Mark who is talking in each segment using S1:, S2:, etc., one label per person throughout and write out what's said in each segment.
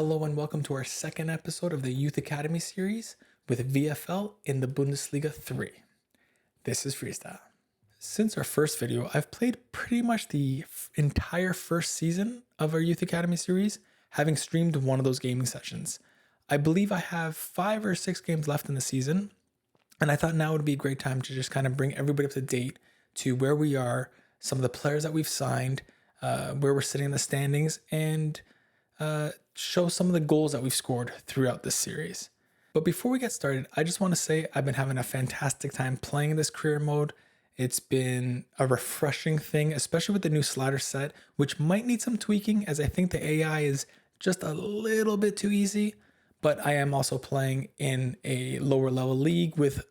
S1: Hello and welcome to our second episode of the Youth Academy series with VFL in the Bundesliga 3. This is Freestyle. Since our first video, I've played pretty much the entire first season of our Youth Academy series, having streamed one of those gaming sessions. I believe I have 5 or 6 games left in the season, and I thought now would be a great time to just kind of bring everybody up to date to where we are, some of the players that we've signed, where we're sitting in the standings, and show some of the goals that we've scored throughout this series. But before we get started, I just want to say I've been having a fantastic time playing this career mode. It's been a refreshing thing, especially with the new slider set, which might need some tweaking as I think the AI is just a little bit too easy. But I am also playing in a lower level league with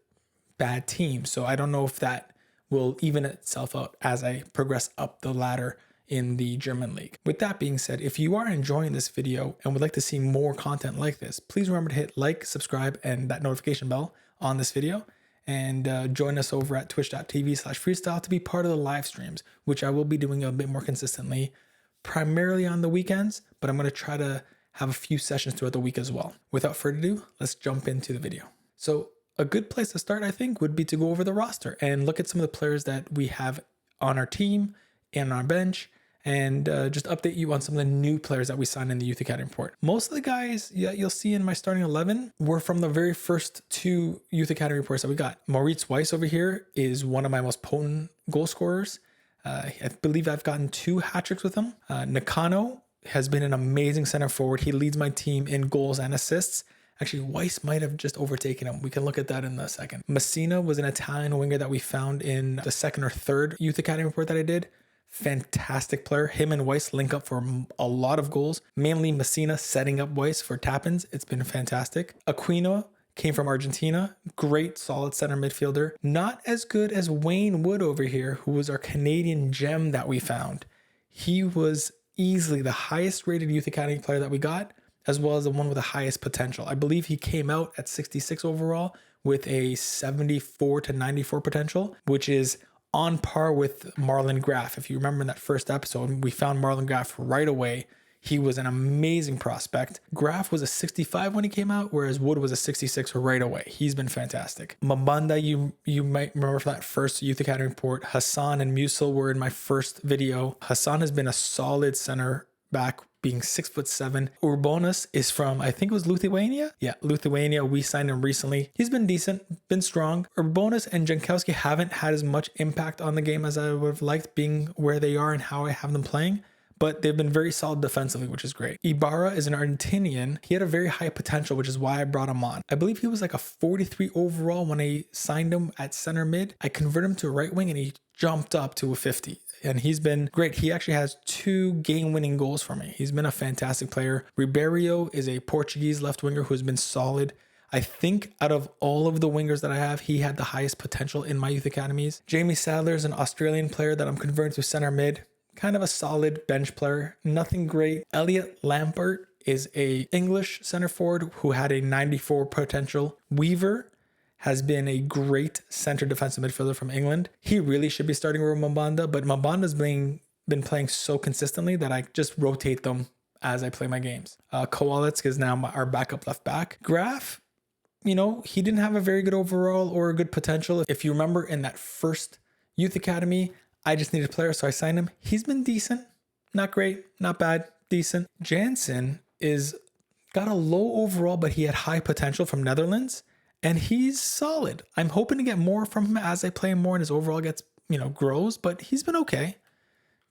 S1: bad teams, so I don't know if that will even itself out as I progress up the ladder in the German league. With that being said, if you are enjoying this video and would like to see more content like this, please remember to hit like, subscribe, and that notification bell on this video, and join us over at twitch.tv/freestyle to be part of the live streams, which I will be doing a bit more consistently, primarily on the weekends, but I'm going to try to have a few sessions throughout the week as well. Without further ado, let's jump into the video. So a good place to start, I think, would be to go over the roster and look at some of the players that we have on our team and on our bench, and just update you on some of the new players that we signed in the Youth Academy report. Most of the guys you'll see in my starting 11 were from the very first 2 Youth Academy reports that we got. Moritz Weiss over here is one of my most potent goal scorers. I believe I've gotten 2 hat-tricks with him. Nakano has been an amazing center forward. He leads my team in goals and assists. Actually, Weiss might have just overtaken him. We can look at that in a second. Messina was an Italian winger that we found in the 2nd or 3rd Youth Academy report that I did. Fantastic player. Him and Weiss link up for a lot of goals, mainly Messina setting up Weiss for tap-ins. It's been fantastic. Aquino came from Argentina. Great, solid center midfielder. Not as good as Wayne Wood over here, who was our Canadian gem that we found. He was easily the highest rated Youth Academy player that we got, as well as the one with the highest potential. I believe he came out at 66 overall with a 74 to 94 potential, which is on par with Marlon Graf. If you remember in that first episode, we found Marlon Graf right away. He was an amazing prospect. Graf was a 65 when he came out, whereas Wood was a 66 right away. He's been fantastic. Mabanda, you might remember from that first Youth Academy report. Hassan and Musil were in my first video. Hassan has been a solid center back, being 6'7". Urbanus is from, I think it was Lithuania. Yeah, Lithuania. We signed him recently. He's been decent, been strong. Urbanus and Jankowski haven't had as much impact on the game as I would have liked, being where they are and how I have them playing, but they've been very solid defensively, which is great. Ibarra is an Argentinian. He had a very high potential, which is why I brought him on. I believe he was like a 43 overall when I signed him at center mid. I converted him to a right wing and he jumped up to a 50. And he's been great. He actually has 2 game-winning goals for me. He's been a fantastic player. Ribeiro is a Portuguese left winger who's been solid. I think out of all of the wingers that I have, he had the highest potential in my youth academies. Jamie Sadler is an Australian player that I'm converting to center mid. Kind of a solid bench player. Nothing great. Elliot Lampert is a English center forward who had a 94 potential. Weaver has been a great center defensive midfielder from England. He really should be starting over Mabanda, but Mabanda's been playing so consistently that I just rotate them as I play my games. Kowalczyk is now our backup left back. Graf, he didn't have a very good overall or a good potential. If you remember in that first Youth Academy, I just needed a player, so I signed him. He's been decent. Not great, not bad, decent. Jansen got a low overall, but he had high potential from Netherlands. And he's solid. I'm hoping to get more from him as I play him more and his overall grows, but he's been okay.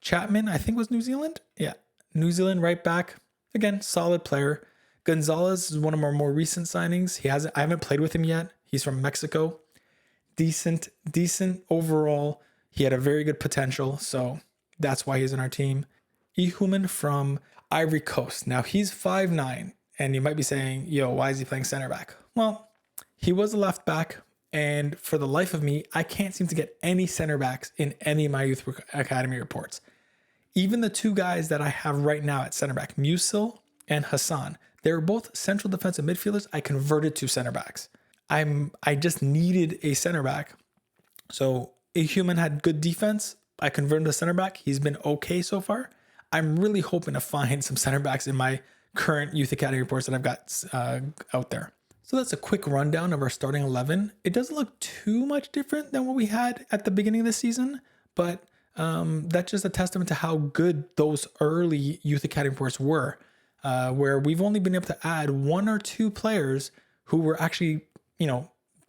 S1: Chapman, I think was New Zealand. Yeah, New Zealand right back. Again, solid player. Gonzalez is one of our more recent signings. I haven't played with him yet. He's from Mexico. Decent overall. He had a very good potential, so that's why he's in our team. Ihuman from Ivory Coast. Now he's 5'9", and you might be saying, yo, why is he playing center back? Well, he was a left back, and for the life of me, I can't seem to get any center backs in any of my Youth Academy reports. Even the 2 guys that I have right now at center back, Musil and Hassan, they were both central defensive midfielders. I converted to center backs. I just needed a center back. So a human had good defense. I converted him to center back. He's been okay so far. I'm really hoping to find some center backs in my current Youth Academy reports that I've got out there. So that's a quick rundown of our starting 11. It doesn't look too much different than what we had at the beginning of the season, but that's just a testament to how good those early Youth Academy reports were, where we've only been able to add 1 or 2 players who were actually,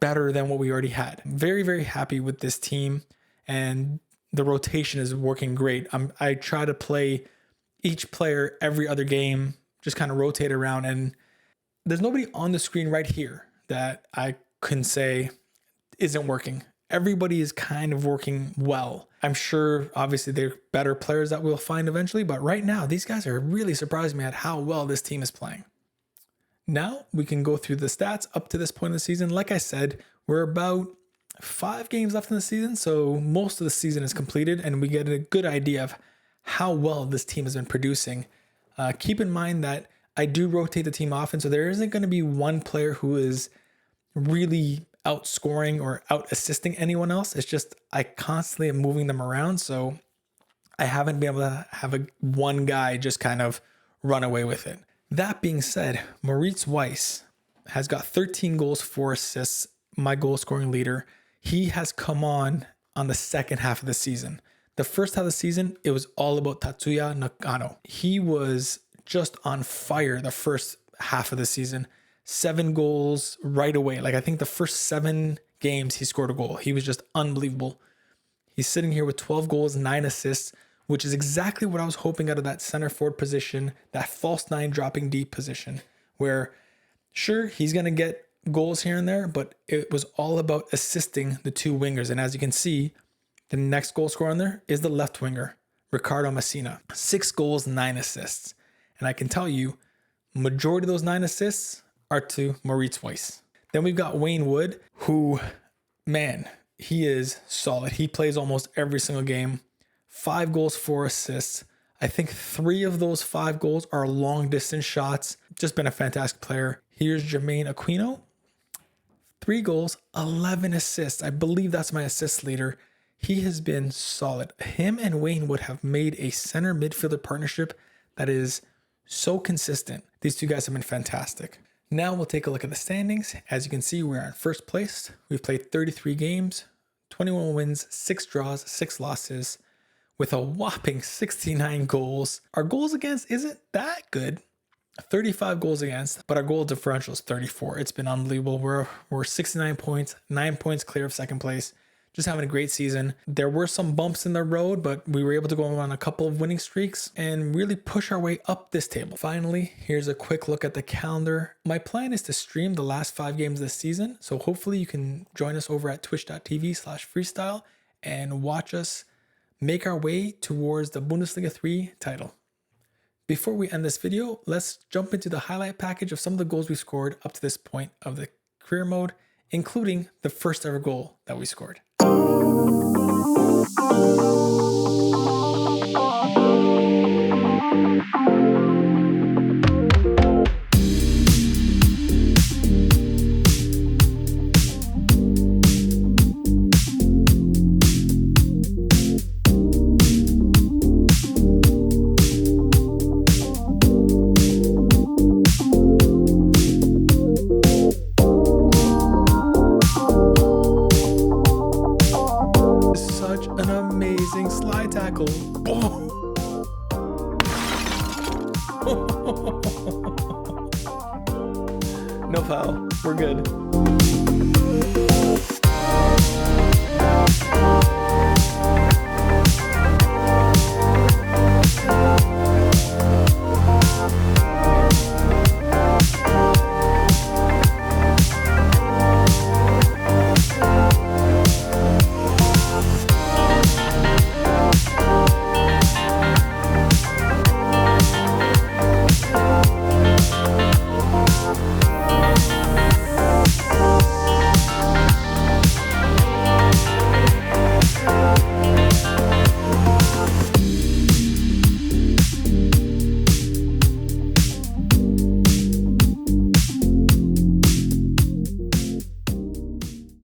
S1: better than what we already had. Very, very happy with this team, and the rotation is working great. I try to play each player every other game, just kind of rotate around, and there's nobody on the screen right here that I can say isn't working. Everybody is kind of working well. I'm sure, obviously, they're better players that we'll find eventually, but right now, these guys are really surprising me at how well this team is playing. Now, we can go through the stats up to this point in the season. Like I said, we're about 5 games left in the season, so most of the season is completed, and we get a good idea of how well this team has been producing. Keep in mind that I do rotate the team often, so there isn't going to be one player who is really outscoring or out assisting anyone else. It's just I constantly am moving them around, so I haven't been able to have one guy just kind of run away with it. That being said, Moritz Weiss has got 13 goals, 4 assists, my goal scoring leader. He has come on the second half of the season. The first half of the season, it was all about Tatsuya Nakano. He was just on fire the first half of the season. 7 goals right away. I think the first 7 games he scored a goal. He was just unbelievable. He's sitting here with 12 goals, 9 assists, which is exactly what I was hoping out of that center forward position, that false 9 dropping deep position, where sure, he's going to get goals here and there, but it was all about assisting the 2 wingers. And as you can see, the next goal scorer on there is the left winger, Ricardo Messina. 6 goals, 9 assists. And I can tell you, majority of those 9 assists are to Moritz Weiss. Then we've got Wayne Wood, who, man, he is solid. He plays almost every single game. 5 goals, 4 assists. I think 3 of those 5 goals are long distance shots. Just been a fantastic player. Here's Jermaine Aquino. 3 goals, 11 assists. I believe that's my assist leader. He has been solid. Him and Wayne Wood have made a center midfielder partnership that is so consistent. These 2 guys have been fantastic. Now we'll take a look at the standings. As you can see, we're in first place. We've played 33 games, 21 wins, 6 draws, 6 losses, with a whopping 69 goals. Our goals against isn't that good. 35 goals against, but our goal differential is 34. It's been unbelievable. We're 69 points, 9 points clear of second place. Just having a great season. There were some bumps in the road, but we were able to go on a couple of winning streaks and really push our way up this table. Finally, here's a quick look at the calendar. My plan is to stream the last 5 games this season, so hopefully you can join us over at twitch.tv/freestyle and watch us make our way towards the Bundesliga 3 title. Before we end this video, let's jump into the highlight package of some of the goals we scored up to this point of the career mode, including the first ever goal that we scored. An amazing slide tackle. Oh. No foul. We're good.